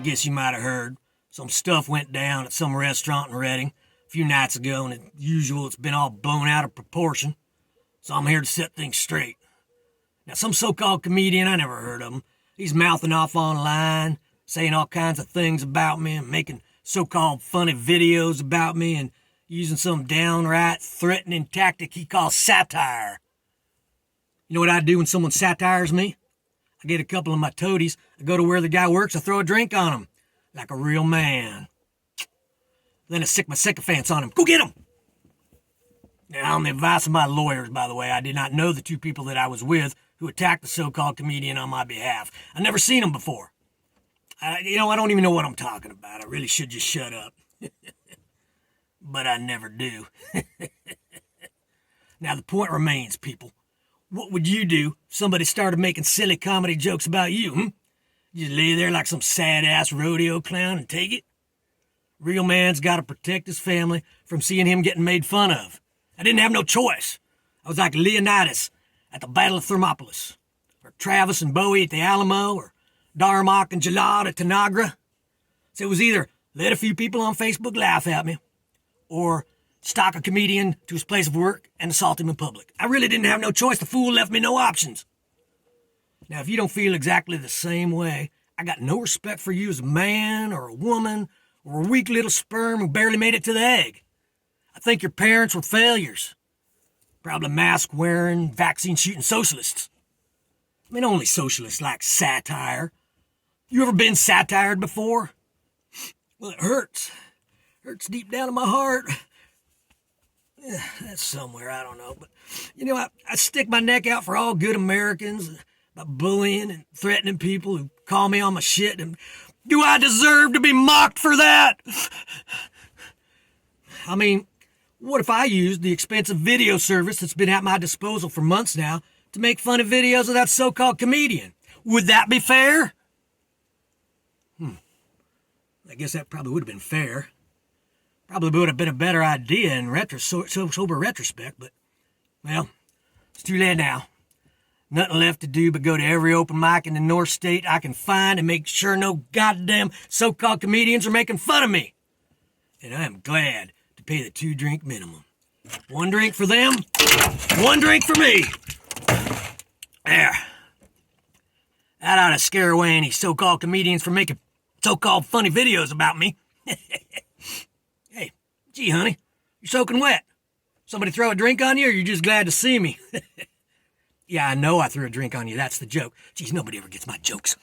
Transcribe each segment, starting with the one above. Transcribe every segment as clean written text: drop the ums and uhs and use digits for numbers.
Guess you might have heard some stuff went down at some restaurant in Redding a few nights ago, and as usual, it's been all blown out of proportion. So I'm here to set things straight. Now, some so-called comedian, I never heard of him, he's mouthing off online, saying all kinds of things about me, and making so-called funny videos about me, and using some downright threatening tactic he calls satire. You know what I do when someone satires me? I get a couple of my toadies, I go to where the guy works, I throw a drink on him, like a real man. Then I stick my sycophants on him. Go get him! Now, on the advice of my lawyers, by the way, I did not know the two people that I was with who attacked the so-called comedian on my behalf. I'd never seen them before. I don't even know what I'm talking about. I really should just shut up. But I never do. Now, the point remains, people. What would you do if somebody started making silly comedy jokes about you, You just lay there like some sad-ass rodeo clown and take it? Real man's got to protect his family from seeing him getting made fun of. I didn't have no choice. I was like Leonidas at the Battle of Thermopylae, or Travis and Bowie at the Alamo, or Darmok and Jalad at Tanagra. So it was either let a few people on Facebook laugh at me, or stalk a comedian to his place of work and assault him in public. I really didn't have no choice. The fool left me no options. Now, if you don't feel exactly the same way, I got no respect for you as a man or a woman or a weak little sperm who barely made it to the egg. I think your parents were failures. Probably mask-wearing, vaccine-shooting socialists. I mean, only socialists like satire. You ever been satired before? Well, it hurts. Hurts deep down in my heart. That's somewhere, I don't know. But, I stick my neck out for all good Americans by bullying and threatening people who call me on my shit. And do I deserve to be mocked for that? I mean, what if I used the expensive video service that's been at my disposal for months now to make funny videos of that so-called comedian? Would that be fair? I guess that probably would have been fair. Probably would have been a better idea in sober retrospect, but, well, it's too late now. Nothing left to do but go to every open mic in the North State I can find and make sure no goddamn so-called comedians are making fun of me. And I am glad to pay the 2-drink minimum. 1 drink for them, 1 drink for me. There. That ought to scare away any so-called comedians from making so-called funny videos about me. Hey, gee, honey, you're soaking wet. Somebody throw a drink on you, or you're just glad to see me? Yeah, I know I threw a drink on you. That's the joke. Geez, nobody ever gets my jokes.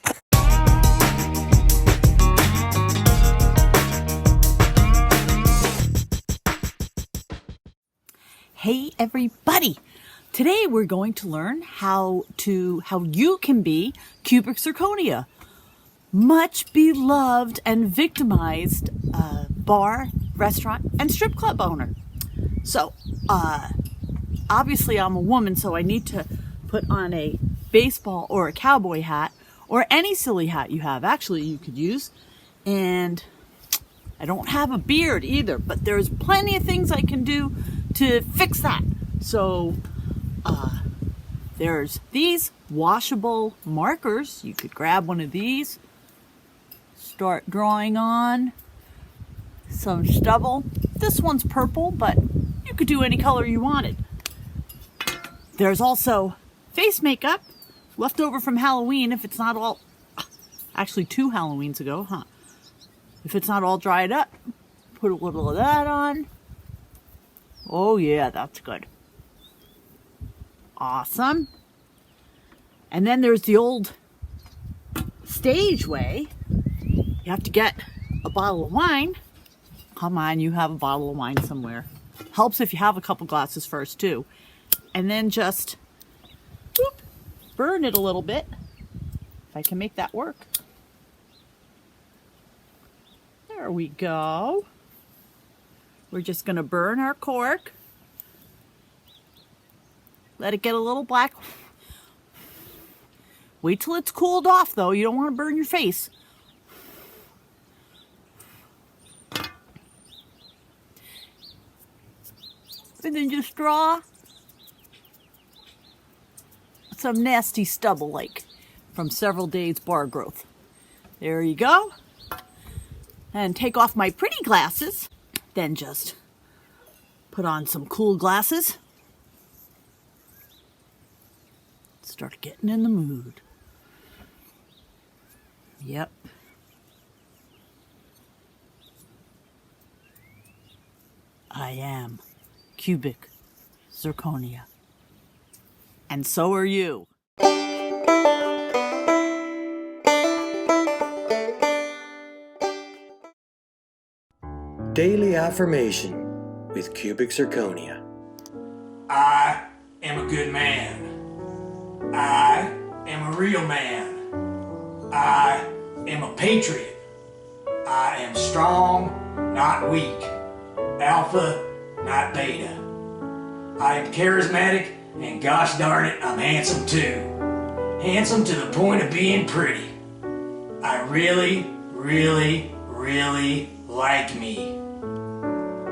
Hey, everybody. Today we're going to learn how you can be Cubic Zirconia, much beloved and victimized bar, restaurant, and strip club owner. So, obviously I'm a woman, so I need to put on a baseball or a cowboy hat or any silly hat you have. Actually, you could use. And I don't have a beard either, but there's plenty of things I can do to fix that. So, there's these washable markers. You could grab one of these, start drawing on some stubble. This one's purple, but you could do any color you wanted. There's also face makeup left over from Halloween, if it's not all, actually 2 Halloweens ago, If it's not all dried up, Put a little of that on. Oh yeah, that's good. Awesome. And then there's the old stage way. You have to get a bottle of wine. Come on, you have a bottle of wine somewhere. Helps if you have a couple glasses first too. And then just boop, burn it a little bit. If I can make that work. There we go. We're just going to burn our cork. Let it get a little black. Wait till it's cooled off though. You don't want to burn your face. And then just draw some nasty stubble like from several days bar growth. There you go. And take off my pretty glasses. Then just put on some cool glasses. Start getting in the mood. Yep. I am Cubic Zirconia. And so are you. Daily Affirmation with Cubic Zirconia. I am a good man. I am a real man. I am a patriot. I am strong, not weak. Alpha, not beta. I am charismatic, and gosh darn it, I'm handsome too. Handsome to the point of being pretty. I really, really, really like me.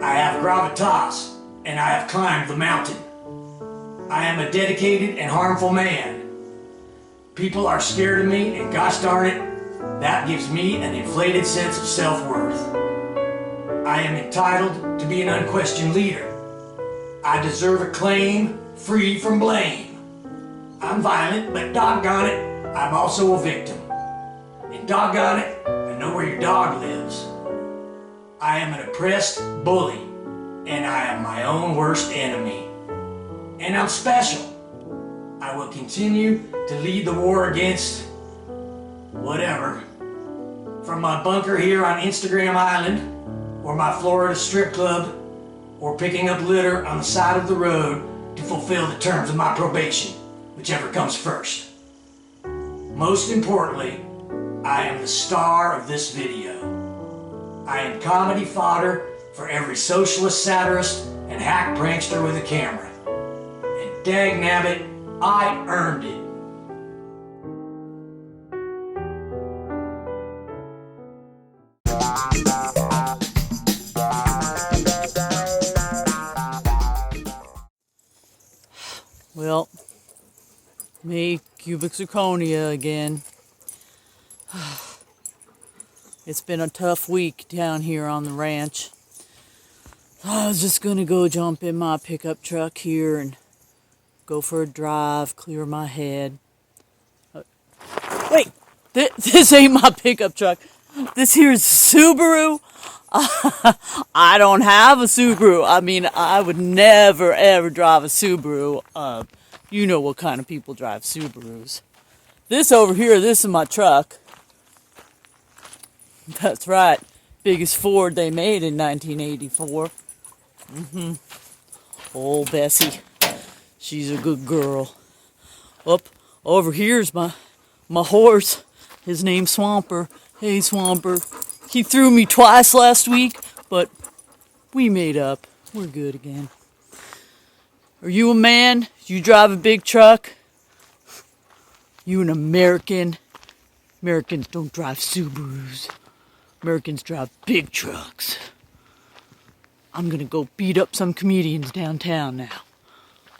I have gravitas, and I have climbed the mountain. I am a dedicated and harmful man. People are scared of me, and gosh darn it, that gives me an inflated sense of self-worth. I am entitled to be an unquestioned leader. I deserve acclaim, free from blame. I'm violent, but doggone it, I'm also a victim. And doggone it, I know where your dog lives. I am an oppressed bully, and I am my own worst enemy. And I'm special. I will continue to lead the war against whatever. From my bunker here on Instagram Island, or my Florida strip club, or picking up litter on the side of the road to fulfill the terms of my probation, whichever comes first. Most importantly, I am the star of this video. I am comedy fodder for every socialist, satirist, and hack prankster with a camera. And dagnabbit, I earned it. Well, me, Cubic Zirconia again. It's been a tough week down here on the ranch. I was just gonna go jump in my pickup truck here and go for a drive, clear my head. Wait, this ain't my pickup truck. This here's Subaru. I don't have a Subaru. I mean, I would never, ever drive a Subaru. You know what kind of people drive Subarus. This over here, this is my truck. That's right. Biggest Ford they made in 1984. Old Bessie. She's a good girl. Up over here's my horse. His name's Swamper. Hey, Swamper. He threw me twice last week, but we made up. We're good again. Are you a man? You drive a big truck? You an American? Americans don't drive Subarus. Americans drive big trucks. I'm gonna go beat up some comedians downtown now.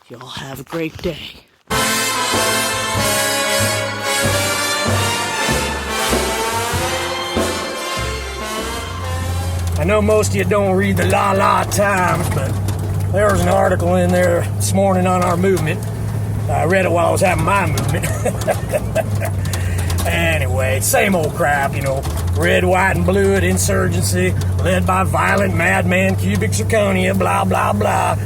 Y'all have a great day. I know most of you don't read the La Times, but there was an article in there this morning on our movement. I read it while I was having my movement. Anyway, same old crap, you know. Red, white, and blue at insurgency, led by violent madman Cubic Zirconia, blah, blah, blah.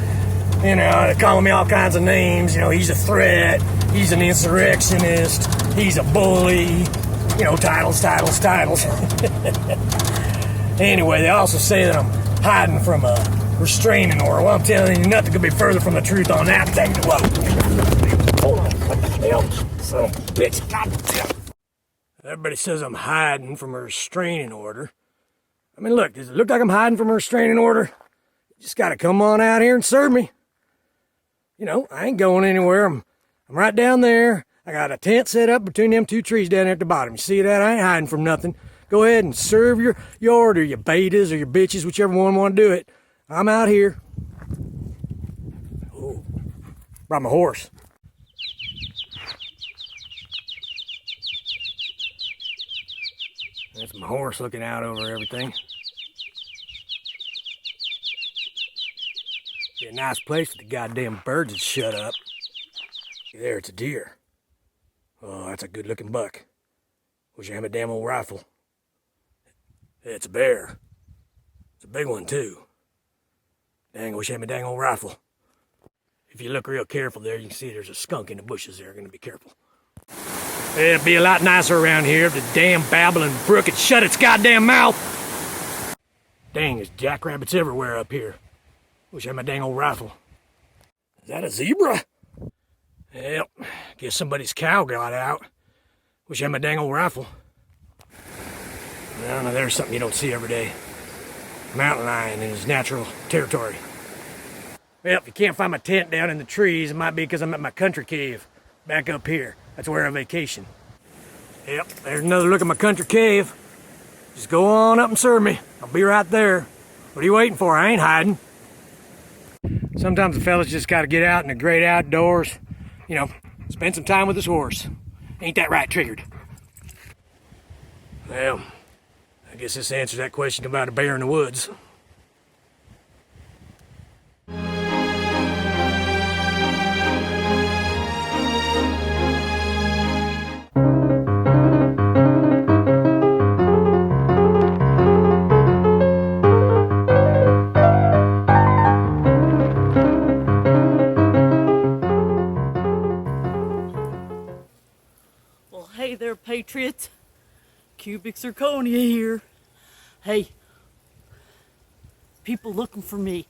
You know, they're calling me all kinds of names. You know, he's a threat, he's an insurrectionist, he's a bully. You know, titles. Anyway, they also say that I'm hiding from a restraining order. Well, I'm telling you, nothing could be further from the truth on that. Whoa. Hold on. What the hell? Son of a bitch. God. Everybody says I'm hiding from a restraining order. I mean, look, does it look like I'm hiding from a restraining order? You just gotta come on out here and serve me. You know, I ain't going anywhere. I'm right down there. I got a tent set up between them two trees down there at the bottom. You see that? I ain't hiding from nothing. Go ahead and serve your order, your betas or your bitches, whichever one want to do it. I'm out here. Ooh, brought my horse. That's my horse looking out over everything. Be a nice place if the goddamn birds would shut up. There, it's a deer. Oh, that's a good looking buck. Wish I had a damn old rifle. It's a bear. It's a big one too. Dang, I wish I had my dang old rifle. If you look real careful there, you can see there's a skunk in the bushes there. Gonna be careful. It'd be a lot nicer around here if the damn babbling brook had shut its goddamn mouth. Dang, there's jackrabbits everywhere up here. Wish I had my dang old rifle. Is that a zebra? Yep, guess somebody's cow got out. Wish I had my dang old rifle. Well, now there's something you don't see every day. Mountain lion in his natural territory. Well, if you can't find my tent down in the trees, it might be because I'm at my country cave. Back up here. That's where I vacation. Yep, there's another look at my country cave. Just go on up and serve me. I'll be right there. What are you waiting for? I ain't hiding. Sometimes the fellas just gotta get out in the great outdoors. You know, spend some time with his horse. Ain't that right, Triggered? Well, I guess this answers that question about a bear in the woods. Well, hey there, patriots. Cubic Zirconia here. Hey, people looking for me,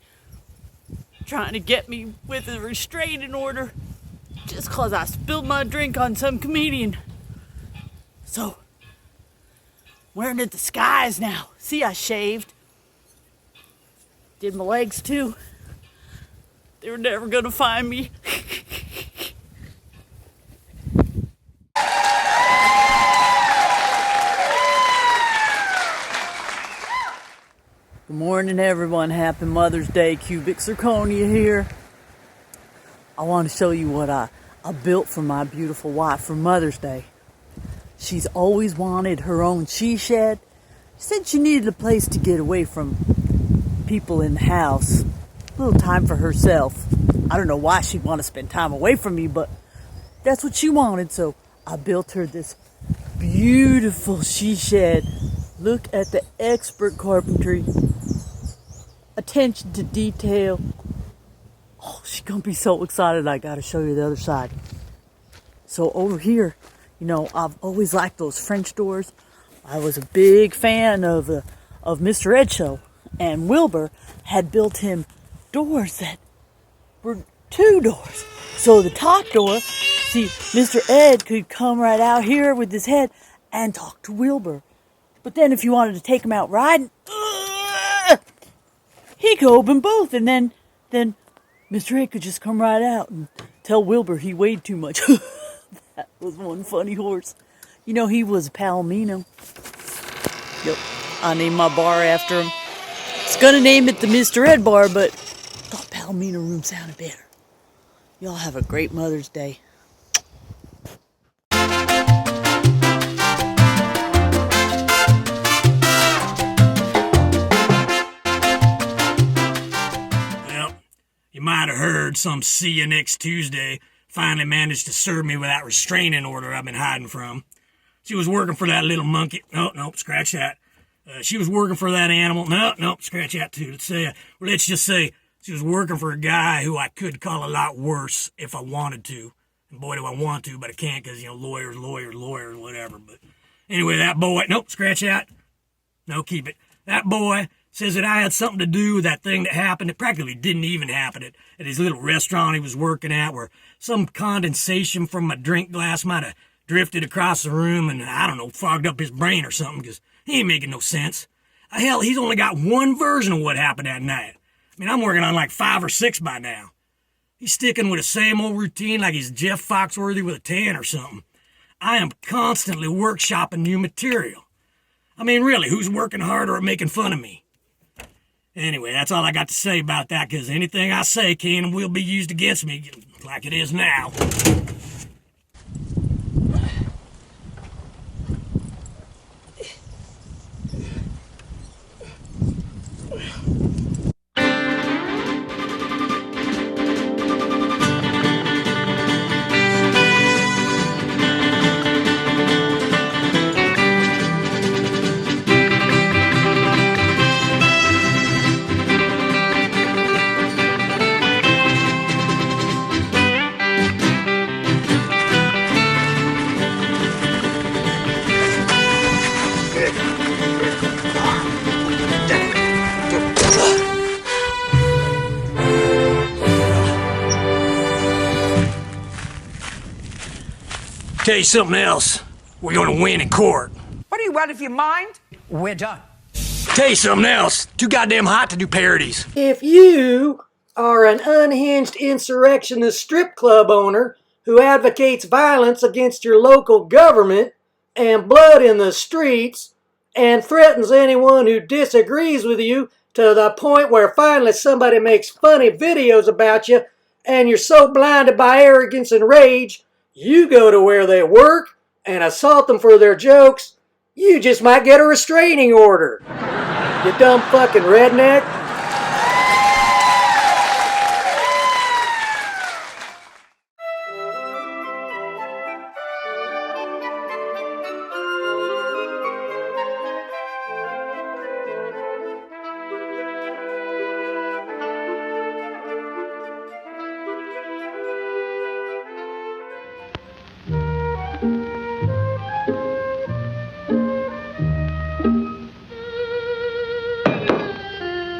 trying to get me with a restraining order just cause I spilled my drink on some comedian. So, wearing a disguise now. See, I shaved. Did my legs too. They were never gonna find me. Good morning, everyone. Happy Mother's Day. Cubic Zirconia here. I want to show you what I built for my beautiful wife for Mother's Day. She's always wanted her own she shed. She said she needed a place to get away from people in the house. A little time for herself. I don't know why she'd want to spend time away from me, but that's what she wanted. So I built her this beautiful she shed. Look at the expert carpentry. Attention to detail. Oh, she's gonna be so excited. I gotta show you the other side. So over here, you know, I've always liked those French doors. I was a big fan of Mr. Ed Show, and Wilbur had built him doors that were 2 doors. So the top door, see, Mr. Ed could come right out here with his head and talk to Wilbur. But then if you wanted to take him out riding, he could open both, and then Mr. Ed could just come right out and tell Wilbur he weighed too much. That was one funny horse. You know, he was a Palomino. Yep, I named my bar after him. I was gonna name it the Mr. Ed Bar, but I thought Palomino Room sounded better. Y'all have a great Mother's Day. You might have heard some see you next Tuesday finally managed to serve me with that restraining order I've been hiding from. She was working for that little monkey. Nope, scratch that. She was working for that animal. Nope, scratch that too. Let's just say she was working for a guy who I could call a lot worse if I wanted to. And boy, do I want to, but I can't because, lawyers, whatever. But anyway, that boy, nope, scratch that. No, keep it. That boy says that I had something to do with that thing that happened. It practically didn't even happen at his little restaurant he was working at, where some condensation from my drink glass might have drifted across the room and, I don't know, fogged up his brain or something, because he ain't making no sense. Hell, he's only got one version of what happened that night. I mean, I'm working on like 5 or 6 by now. He's sticking with the same old routine like he's Jeff Foxworthy with a tan or something. I am constantly workshopping new material. I mean, really, who's working harder at making fun of me? Anyway, that's all I got to say about that, because anything I say can and will be used against me, like it is now. Tell you something else. We're gonna win in court. What do you want, if you mind? We're done. Tell you something else. Too goddamn hot to do parodies. If you are an unhinged insurrectionist strip club owner who advocates violence against your local government and blood in the streets and threatens anyone who disagrees with you to the point where finally somebody makes funny videos about you and you're so blinded by arrogance and rage, you go to where they work and assault them for their jokes, you just might get a restraining order. You dumb fucking redneck.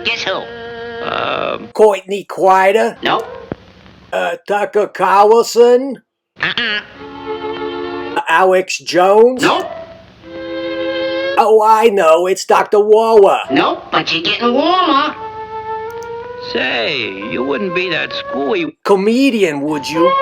Guess who? Courtney Quida. Nope. Tucker Carlson. Alex Jones. Nope. Oh, I know. It's Dr. Wawa. Nope, but you're getting warmer. Say, you wouldn't be that screwy Comedian, would you?